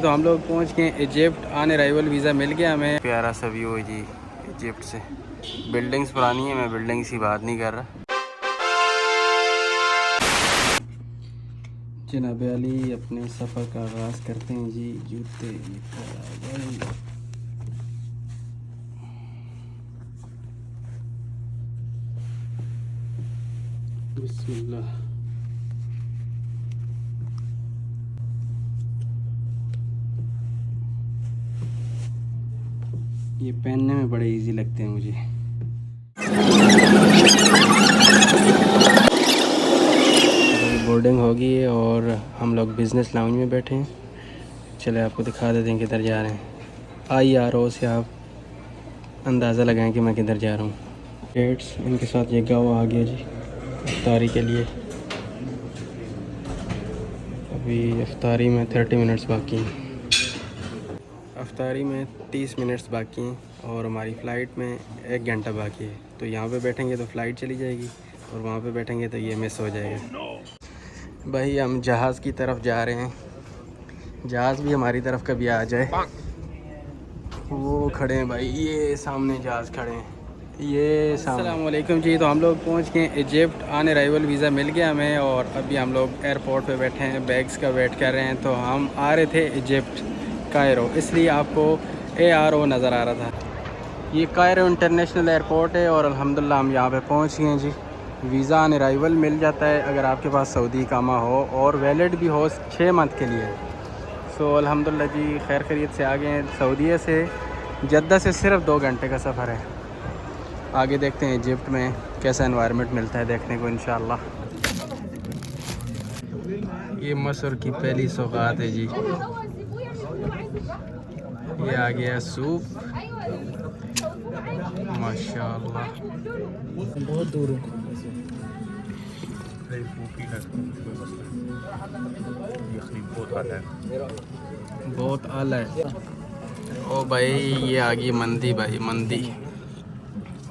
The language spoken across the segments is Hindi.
तो हम लोग पहुंच गए इजिप्ट। ऑन अराइवल वीज़ा मिल गया हमें। प्यारा सा व्यू है जी इजिप्ट से। बिल्डिंग्स पुरानी है, मैं बिल्डिंग्स की बात नहीं कर रहा। जनाब अली अपने सफ़र का आगाज़ करते हैं जी। जूते बिस्मिल्लाह। ये पहनने में बड़े इजी लगते हैं मुझे। बोर्डिंग होगी और हम लोग बिज़नेस लाउंज में बैठे हैं। चले आपको दिखा देते हैं किधर जा रहे हैं। IRO से आप अंदाज़ा लगाएं कि मैं किधर जा रहा हूँ। गेट्स इनके साथ ये गाँव आ गया जी इफ्तारी के लिए। अभी इफ्तारी में 30 मिनट्स बाकी हैं। इफ्तारी में 30 मिनट्स बाकी हैं और हमारी फ़्लाइट में 1 घंटा बाकी है। तो यहाँ पे बैठेंगे तो फ़्लाइट चली जाएगी और वहाँ पे बैठेंगे तो ये मिस हो जाएगा। भाई हम जहाज़ की तरफ जा रहे हैं। जहाज़ भी हमारी तरफ कभी आ जाए। वो खड़े हैं भाई, ये सामने जहाज़ खड़े हैं, ये अस्सलाम वालेकुम जी। तो हम लोग पहुंच गए इजिप्ट। ऑन अराइवल वीज़ा मिल गया हमें और अभी हम लोग एयरपोर्ट पे बैठे हैं, बैग्स का वेट कर रहे हैं। तो हम आ रहे थे इजिप्ट कायरो, इसलिए आपको ARO नज़र आ रहा था। ये कायरो इंटरनेशनल एयरपोर्ट है और अल्हम्दुलिल्लाह हम यहाँ पे पहुँच गए हैं जी। वीज़ा ऑन अराइवल मिल जाता है अगर आपके पास सऊदी इकामा हो और वैलिड भी हो 6 मंथ के लिए। सो अल्हम्दुलिल्लाह जी खैर खैरियत से आ गए हैं। सऊदीया से जद्दा से सिर्फ 2 घंटे का सफ़र है। आगे देखते हैं इजिप्ट में कैसा एनवायरनमेंट मिलता है देखने को इंशाल्लाह। ये मसूर की पहली सौगात है जी। ये आ गया सूप माशाल्लाह। बहुत दूर हूँ। बहुत आला है। ओ भाई ये आ गई मंदी भाई, मंदी।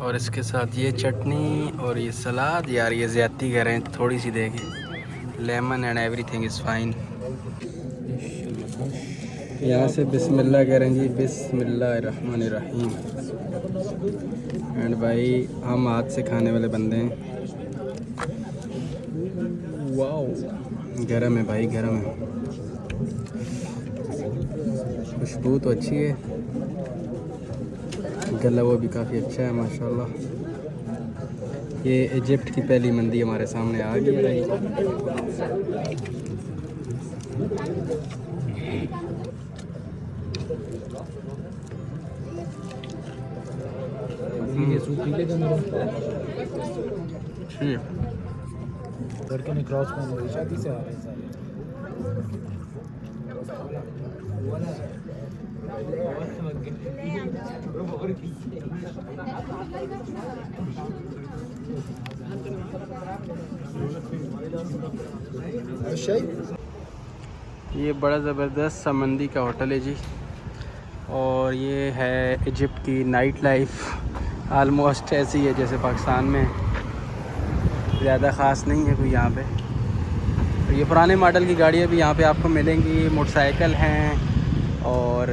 और इसके साथ ये चटनी और ये सलाद। यार ये ज़्यादती करें थोड़ी सी देखें। Lemon and everything is fine. यहाँ से बिस्मिल्लाह करें जी, बिस्मिल्लाहिर्रहमानिर्रहीम। एंड भाई हम हाथ से खाने वाले बंदे हैं। वाओ गरम है भाई, गरम है। खुशबू तो अच्छी है, गला वो भी काफ़ी अच्छा है माशाल्लाह। ये इजिप्ट की पहली मंदी हमारे सामने आ गई है। लड़के ने क्रॉस पहना हुआ है, शादी से आ रहे हैं सारे। ये बड़ा ज़बरदस्त समंदी का होटल है जी और ये है इजिप्ट की नाइट लाइफ। आलमोस्ट ऐसी है जैसे पाकिस्तान में, ज़्यादा ख़ास नहीं है कोई यहाँ पे। तो ये पुराने मॉडल की गाड़ियाँ भी यहाँ पे आपको मिलेंगी, मोटरसाइकिल हैं और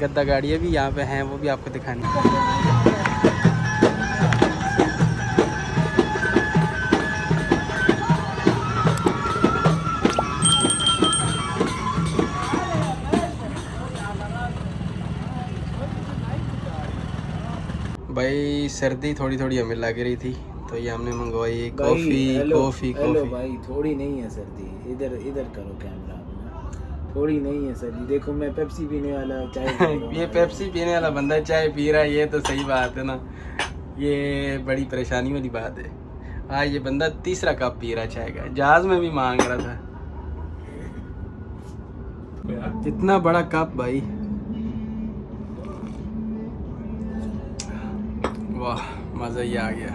गद्दा गाड़ियाँ भी यहाँ पे हैं, वो भी आपको दिखानी। भाई सर्दी थोड़ी थोड़ी हमें लग रही थी तो ये हमने मंगवाई कॉफ़ी। कॉफ़ी भाई थोड़ी नहीं है सर्दी, इधर इधर करो कैमरा। थोड़ी नहीं है सर्दी, देखो मैं पेप्सी पीने वाला चाय ये पेप्सी पीने वाला बंदा चाय पी रहा है, ये तो सही बात है ना। ये बड़ी परेशानी वाली बात है। आज ये बंदा तीसरा कप पी रहा है चाय का। जहाज में भी मांग रहा था इतना बड़ा कप भाई। वाह मज़ा ही आ गया।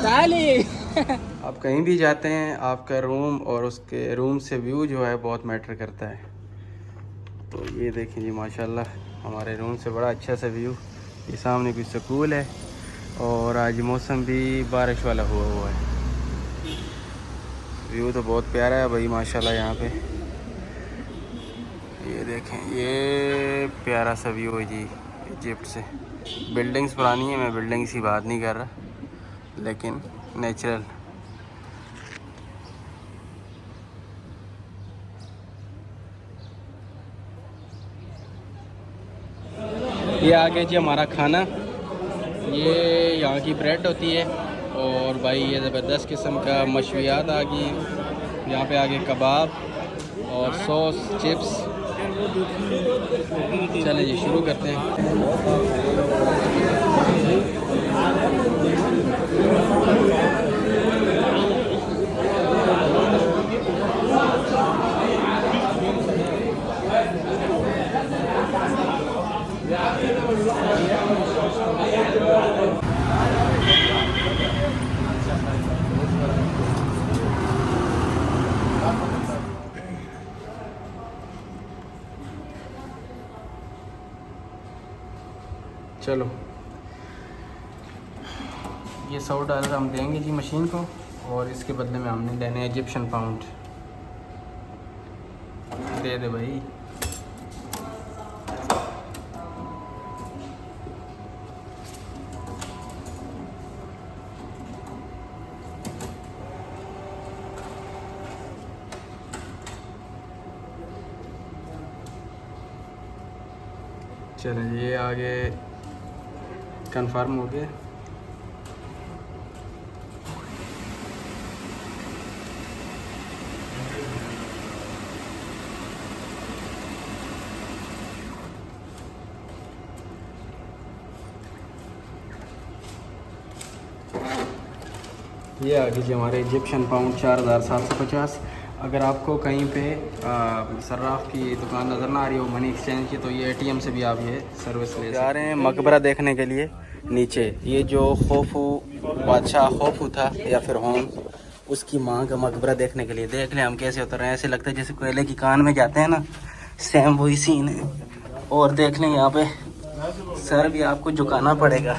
आप कहीं भी जाते हैं, आपका रूम और उसके रूम से व्यू जो है बहुत मैटर करता है। तो ये देखें जी माशाल्लाह, हमारे रूम से बड़ा अच्छा सा व्यू। ये सामने कुछ स्कूल है और आज मौसम भी बारिश वाला हुआ है। व्यू तो बहुत प्यारा है भाई माशाल्लाह यहाँ पे। ये देखें, ये प्यारा सा व्यू है जी इजिप्ट से। बिल्डिंग्स पुरानी है, मैं बिल्डिंग्स की बात नहीं कर रहा, लेकिन नेचुरल। ये आ गया जी हमारा खाना। ये यहाँ की ब्रेड होती है और भाई ये ज़बरदस्त किस्म का मशवियात आ गई। यहाँ पे आगे कबाब और सॉस, चिप्स। चलें जी शुरू करते हैं। चलो ये $100 हम देंगे जी मशीन को, और इसके बदले में हमने लेने इजिप्शियन पाउंड। दे दे भाई। चलें ये आगे कंफर्म हो गया। ये आ गई जी हमारे इजिप्शियन पाउंड 4750। अगर आपको कहीं पे सर्राफ की दुकान नज़र ना आ रही हो मनी एक्सचेंज की, तो ये ATM से भी आप ये सर्विस ले जा रहे हैं मकबरा देखने के लिए। नीचे ये जो खोफू बादशाह खोफू था या फिर होम, उसकी माँ का मकबरा देखने के लिए। देख लें हम कैसे उतर रहे हैं, ऐसे लगता है जैसे कोयले की कान में जाते हैं ना, सेम वही सीन है। और देख लें यहाँ पे सर भी आपको झुकाना पड़ेगा।